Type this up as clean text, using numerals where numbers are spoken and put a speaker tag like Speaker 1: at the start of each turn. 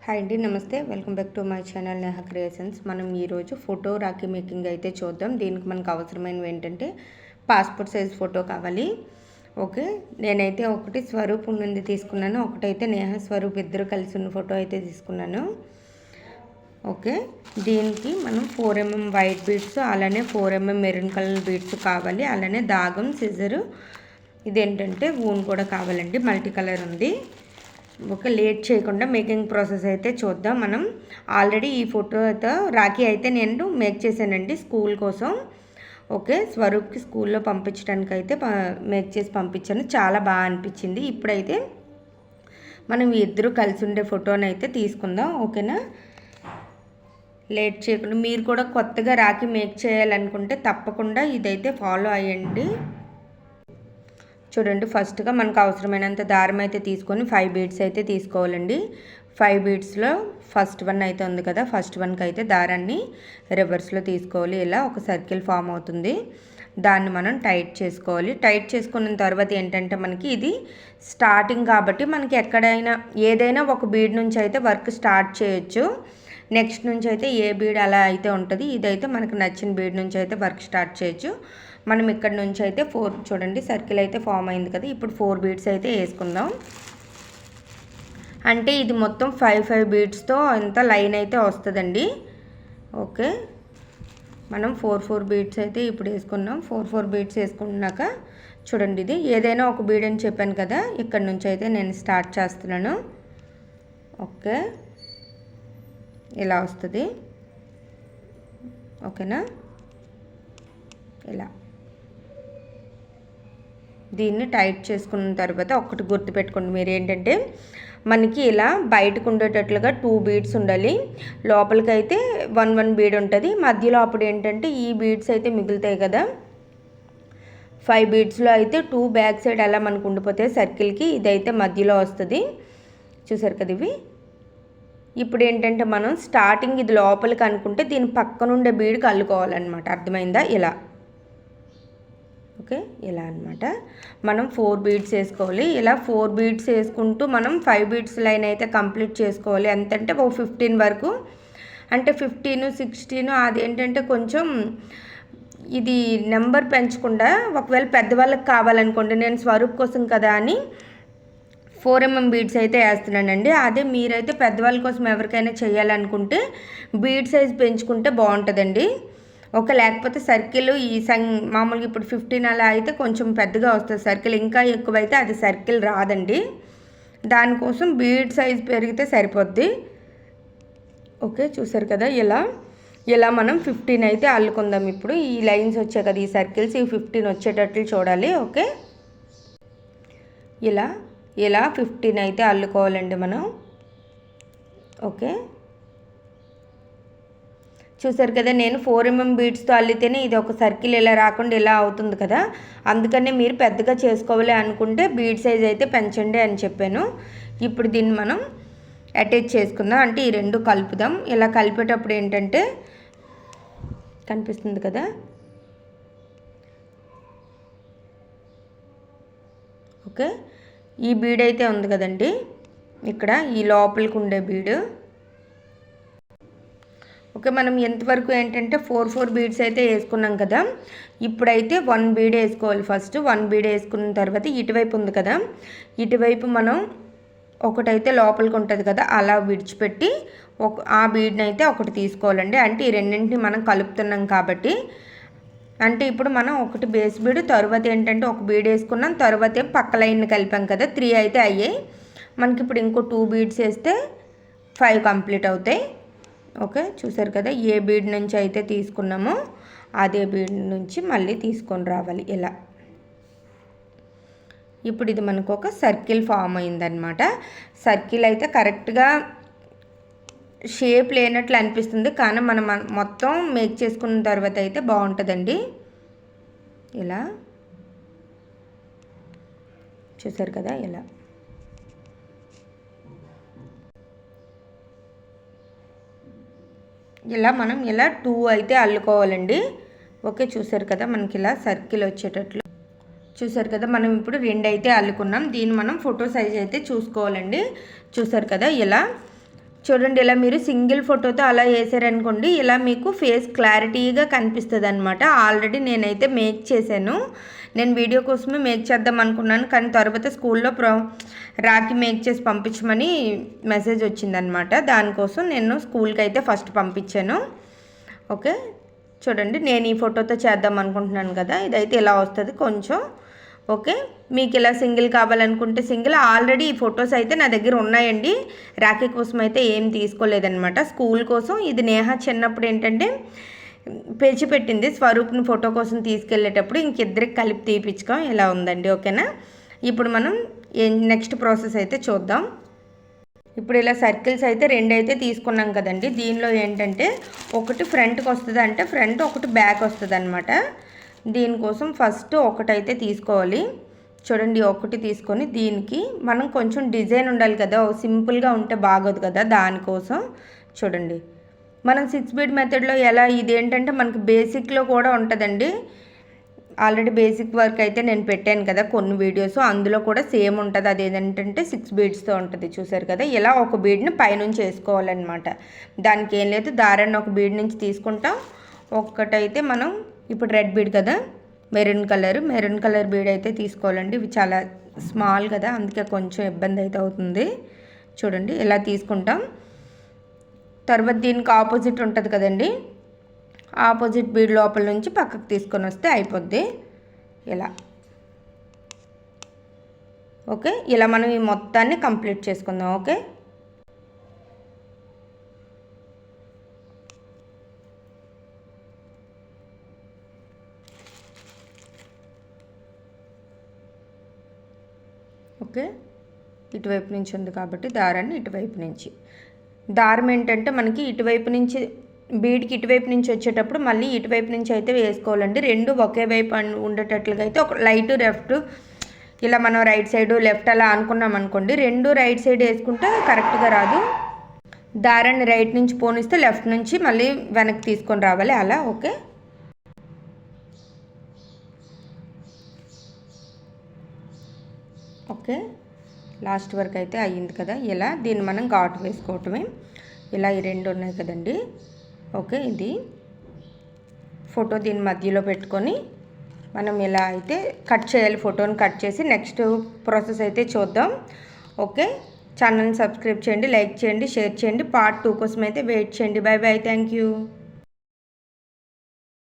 Speaker 1: Hi అండి, నమస్తే. Welcome back to my channel Neha creations. మనం ఈరోజు ఫోటో రాఖీ మేకింగ్ అయితే చూద్దాం. దీనికి మనకు అవసరమైనవి ఏంటంటే పాస్పోర్ట్ సైజ్ ఫోటో కావాలి. ఓకే, నేనైతే ఒకటి స్వరూప్ నుండి తీసుకున్నాను, ఒకటైతే నేహా స్వరూప్ ఇద్దరు కలిసి ఉన్న ఫోటో అయితే తీసుకున్నాను. ఓకే, దీనికి మనం 4mm వైట్ బీడ్స్, అలానే 4mm మెరూన్ కలర్ బీడ్స్ కావాలి. అలానే దాగం, సిజరు, ఇదేంటంటే ఊన్ కూడా కావాలండి. మల్టీ కలర్ ఉంది. ఓకే, లేట్ చేయకుండా మేకింగ్ ప్రాసెస్ అయితే చూద్దాం. మనం ఆల్రెడీ ఈ ఫోటోతో రాఖీ అయితే నేను మేక్ చేశానండి స్కూల్ కోసం. ఓకే, స్వరూప్కి స్కూల్లో పంపించడానికి అయితే మేక్ చేసి పంపించాను. చాలా బాగా అనిపించింది. ఇప్పుడైతే మనం ఇద్దరు కలిసి ఉండే ఫోటోని అయితే తీసుకుందాం. ఓకేనా, లేట్ చేయకుండా మీరు కూడా కొత్తగా రాఖీ మేక్ చేయాలనుకుంటే తప్పకుండా ఇదైతే ఫాలో అయ్యండి. చూడండి, ఫస్ట్గా మనకు అవసరమైనంత దారం అయితే తీసుకొని 5 బీడ్స్ అయితే తీసుకోవాలండి. 5 బీడ్స్లో ఫస్ట్ వన్ అయితే ఉంది కదా, ఫస్ట్ వన్కి అయితే దారాన్ని రివర్స్లో తీసుకోవాలి. ఇలా ఒక సర్కిల్ ఫామ్ అవుతుంది. దాన్ని మనం టైట్ చేసుకోవాలి. టైట్ చేసుకున్న తర్వాత ఏంటంటే మనకి ఇది స్టార్టింగ్ కాబట్టి మనకి ఎక్కడైనా ఏదైనా ఒక బీడ్ నుంచి అయితే వర్క్ స్టార్ట్ చేయొచ్చు. నెక్స్ట్ నుంచి అయితే ఏ బీడ్ అలా అయితే ఉంటుంది. ఇదైతే మనకు నచ్చిన బీడ్ నుంచి అయితే వర్క్ స్టార్ట్ చేయొచ్చు. మనం ఇక్కడ నుంచి అయితే 4 చూడండి సర్కిల్ అయితే ఫామ్ అయింది కదా. ఇప్పుడు 4 బీడ్స్ అయితే వేసుకుందాం. అంటే ఇది మొత్తం 5 బీడ్స్తో అంత లైన్ అయితే వస్తుందండి. ఓకే, మనం 4 బీడ్స్ అయితే ఇప్పుడు వేసుకున్నాం. 4 బీడ్స్ వేసుకున్నాక చూడండి, ఇది ఏదైనా ఒక బీడ్ అని చెప్పాను కదా, ఇక్కడ నుంచి అయితే నేను స్టార్ట్ చేస్తున్నాను. ఓకే, ఇలా వస్తుంది. ఓకేనా, ఇలా దీన్ని టైట్ చేసుకున్న తర్వాత ఒకటి గుర్తుపెట్టుకోండి మీరు, ఏంటంటే మనకి ఇలా బయటకు ఉండేటట్లుగా 2 బీడ్స్ ఉండాలి. లోపలికైతే 1 బీడ్ ఉంటుంది. మధ్యలో అప్పుడు ఏంటంటే ఈ బీడ్స్ అయితే మిగులుతాయి కదా, 5 బీడ్స్లో అయితే 2 బ్యాక్ సైడ్ అలా మనకు ఉండిపోతాయి సర్కిల్కి. ఇదైతే మధ్యలో వస్తుంది. చూసారు కదా ఇవి. ఇప్పుడు ఏంటంటే మనం స్టార్టింగ్ ఇది లోపలికి అనుకుంటే దీని పక్కన ఉండే బీడ్కి అల్లుకోవాలన్నమాట. అర్థమైందా? ఇలా. ఓకే, ఇలా అనమాట. మనం 4 బీడ్స్ వేసుకోవాలి. ఇలా 4 బీడ్స్ వేసుకుంటూ మనం 5 బీడ్స్ లైన్ అయితే కంప్లీట్ చేసుకోవాలి. ఎంతంటే ఒక 15 వరకు, అంటే 15, 16 అది ఏంటంటే కొంచెం ఇది నెంబర్ పెంచకుండా, ఒకవేళ పెద్దవాళ్ళకి కావాలనుకోండి, నేను స్వరూప్ కోసం కదా అని 4mm బీడ్స్ అయితే వేస్తున్నానండి. అదే మీరైతే పెద్దవాళ్ళ కోసం ఎవరికైనా చేయాలనుకుంటే బీడ్ సైజ్ పెంచుకుంటే బాగుంటుందండి. ఓకే, లేకపోతే సర్కిల్ ఈ మామూలుగా ఇప్పుడు 15 అలా అయితే కొంచెం పెద్దగా వస్తుంది సర్కిల్. ఇంకా ఎక్కువైతే అది సర్కిల్ రాదండి. దానికోసం బీడ్ సైజ్ పెరిగితే సరిపోద్ది. ఓకే, చూసారు కదా. ఇలా మనం 15 అయితే అల్లుకుందాం. ఇప్పుడు ఈ లైన్స్ వచ్చాయి కదా, ఈ సర్కిల్స్, ఈ 15 వచ్చేటట్లు చూడాలి. ఓకే, ఇలా 15 అయితే అల్లుకోవాలండి మనం. ఓకే, చూసారు కదా, నేను 4mm బీడ్స్తో అల్లితేనే ఇది ఒక సర్కిల్ ఇలా రాకుండా ఇలా అవుతుంది కదా. అందుకనే మీరు పెద్దగా చేసుకోవాలి అనుకుంటే బీడ్ సైజ్ అయితే పెంచండి అని చెప్పాను. ఇప్పుడు దీన్ని మనం అటాచ్ చేసుకుందాం. అంటే ఈ రెండు కలుపుదాం. ఇలా కలిపేటప్పుడు ఏంటంటే కనిపిస్తుంది కదా, ఓకే, ఈ బీడ్ అయితే ఉంది కదండి ఇక్కడ, ఈ లోపలికి ఉండే బీడు. ఓకే, మనం ఎంతవరకు ఏంటంటే 4 బీడ్స్ అయితే వేసుకున్నాం కదా. ఇప్పుడైతే 1 బీడ్ వేసుకోవాలి. ఫస్ట్ 1 బీడ్ వేసుకున్న తర్వాత ఇటువైపు ఉంది కదా, ఇటువైపు మనం ఒకటైతే లోపలికి ఉంటుంది కదా, అలా విడిచిపెట్టి ఆ బీడ్ని అయితే ఒకటి తీసుకోవాలండి. అంటే ఈ రెండింటిని మనం కలుపుతున్నాం కాబట్టి, అంటే ఇప్పుడు మనం ఒకటి బేస్ బీడ్, తర్వాత ఏంటంటే ఒక బీడ్ వేసుకున్నాం, తర్వాత పక్క లైన్ కలిపాం కదా, 3 అయితే అయ్యాయి. మనకి ఇప్పుడు ఇంకో 2 బీడ్స్ వేస్తే 5 కంప్లీట్ అవుతాయి. ఓకే, చూసారు కదా, ఏ బీడ్ నుంచి అయితే తీసుకున్నామో అదే బీడ్ నుంచి మళ్ళీ తీసుకొని రావాలి ఇలా. ఇప్పుడు ఇది మనకు ఒక సర్కిల్ ఫామ్ అయిందనమాట. సర్కిల్ అయితే కరెక్ట్గా షేప్ లేనట్లు అనిపిస్తుంది, కానీ మనం మొత్తం మేక్ చేసుకున్న తర్వాత అయితే బాగుంటుందండి. ఇలా చూసారు కదా, ఇలా మనం 2 అయితే అల్లుకోవాలండి. ఓకే, చూసారు కదా, మనకి ఇలా సర్కిల్ వచ్చేటట్లు. చూసారు కదా, మనం ఇప్పుడు 2 అయితే అల్లుకున్నాం. దీన్ని మనం ఫోటో సైజ్ అయితే చూసుకోవాలండి. చూసారు కదా, ఇలా చూడండి, ఇలా మీరు సింగిల్ ఫోటోతో అలా వేసారనుకోండి, ఇలా మీకు ఫేస్ క్లారిటీగా కనిపిస్తుంది అనమాట. ఆల్రెడీ నేనైతే మేక్ చేశాను. నేను వీడియో కోసమే మేక్ చేద్దాం అనుకున్నాను, కానీ తర్వాత స్కూల్లో రాఖీ మేక్ చేసి పంపించమని మెసేజ్ వచ్చిందనమాట. దానికోసం నేను స్కూల్కి అయితే ఫస్ట్ పంపించాను. ఓకే, చూడండి, నేను ఈ ఫోటోతో చేద్దాం అనుకుంటున్నాను కదా, ఇదైతే ఇలా వస్తుంది కొంచెం. ఓకే, మీకు ఇలా సింగిల్ కావాలనుకుంటే సింగిల్. ఆల్రెడీ ఈ ఫొటోస్ అయితే నా దగ్గర ఉన్నాయండి. రాఖీ కోసం అయితే ఏం తీసుకోలేదనమాట, స్కూల్ కోసం. ఇది నేహ చిన్నప్పుడు ఏంటంటే పేచి పెట్టింది, స్వరూప్ని ఫోటో కోసం తీసుకెళ్ళేటప్పుడు ఇంకిద్దరికి కలిపి తీపించుకోం. ఇలా ఉందండి. ఓకేనా, ఇప్పుడు మనం నెక్స్ట్ ప్రాసెస్ అయితే చూద్దాం. ఇప్పుడు ఇలా సర్కిల్స్ అయితే 2 అయితే తీసుకున్నాం కదండి. దీనిలో ఏంటంటే ఒకటి ఫ్రంట్కి వస్తుంది, అంటే ఫ్రంట్, ఒకటి బ్యాక్ వస్తుంది అనమాట. దీనికోసం ఫస్ట్ ఒకటైతే తీసుకోవాలి. చూడండి, ఒకటి తీసుకొని దీనికి మనం కొంచెం డిజైన్ ఉండాలి కదా, సింపుల్గా ఉంటే బాగోదు కదా, దానికోసం చూడండి మనం 6 బీడ్ మెథడ్లో ఎలా, ఇదేంటంటే మనకి బేసిక్లో కూడా ఉంటుందండి. ఆల్రెడీ బేసిక్ వర్క్ అయితే నేను పెట్టాను కదా కొన్ని వీడియోస్, అందులో కూడా సేమ్ ఉంటుంది. అది ఏంటంటే 6 బీడ్స్తో ఉంటుంది, చూసారు కదా. ఇలా ఒక బీడ్ని పైనుంచి వేసుకోవాలన్నమాట. దానికి ఏం లేదు, దారాన్ని ఒక బీడ్ నుంచి తీసుకుంటాం. ఒక్కటైతే మనం ఇప్పుడు రెడ్ బీడ్ కదా, మెరూన్ కలర్ బీడ్ అయితే తీసుకోవాలండి. ఇవి చాలా స్మాల్ కదా, అందుకే కొంచెం ఇబ్బంది అయితే అవుతుంది. చూడండి, ఇలా తీసుకుంటాం. తర్వాత దీనికి ఆపోజిట్ ఉంటుంది కదండి, ఆపోజిట్ బీడ్ లోపల నుంచి పక్కకు తీసుకొని వస్తే అయిపోద్ది. ఇలా ఓకే, ఇలా మనం ఈ మొత్తాన్ని కంప్లీట్ చేసుకుందాం. ఓకే, ఓకే, ఇటువైపు నుంచి ఉంది కాబట్టి దారాన్ని ఇటువైపు నుంచి, దారం ఏంటంటే మనకి ఇటువైపు నుంచి బీడ్కి ఇటువైపు నుంచి వచ్చేటప్పుడు మళ్ళీ ఇటువైపు నుంచి అయితే వేసుకోవాలండి. 2 ఒకే వైపు ఉండేటట్లుగా అయితే ఒక లైట్ లెఫ్ట్, ఇలా మనం రైట్ సైడ్ లెఫ్ట్ అలా అనుకున్నాం అనుకోండి, 2 రైట్ సైడ్ వేసుకుంటే కరెక్ట్గా రాదు. దారాన్ని రైట్ నుంచి పోనిస్తే లెఫ్ట్ నుంచి మళ్ళీ వెనక్కి తీసుకొని రావాలి అలా. ఓకే, ఓకే, లాస్ట్ వరకు అయితే అయ్యింది కదా. ఇలా దీన్ని మనం ఘాటు వేసుకోవటమే. ఇలా ఈ 2 ఉన్నాయి కదండి. ఓకే, ఇది ఫోటో దీని మధ్యలో పెట్టుకొని మనం ఇలా అయితే కట్ చేయాలి. ఫోటోని కట్ చేసి నెక్స్ట్ ప్రాసెస్ అయితే చూద్దాం. ఓకే, ఛానల్ని సబ్స్క్రైబ్ చేయండి, లైక్ చేయండి, షేర్ చేయండి. పార్ట్ 2 కోసం అయితే వెయిట్ చేయండి. Bye bye, thank you.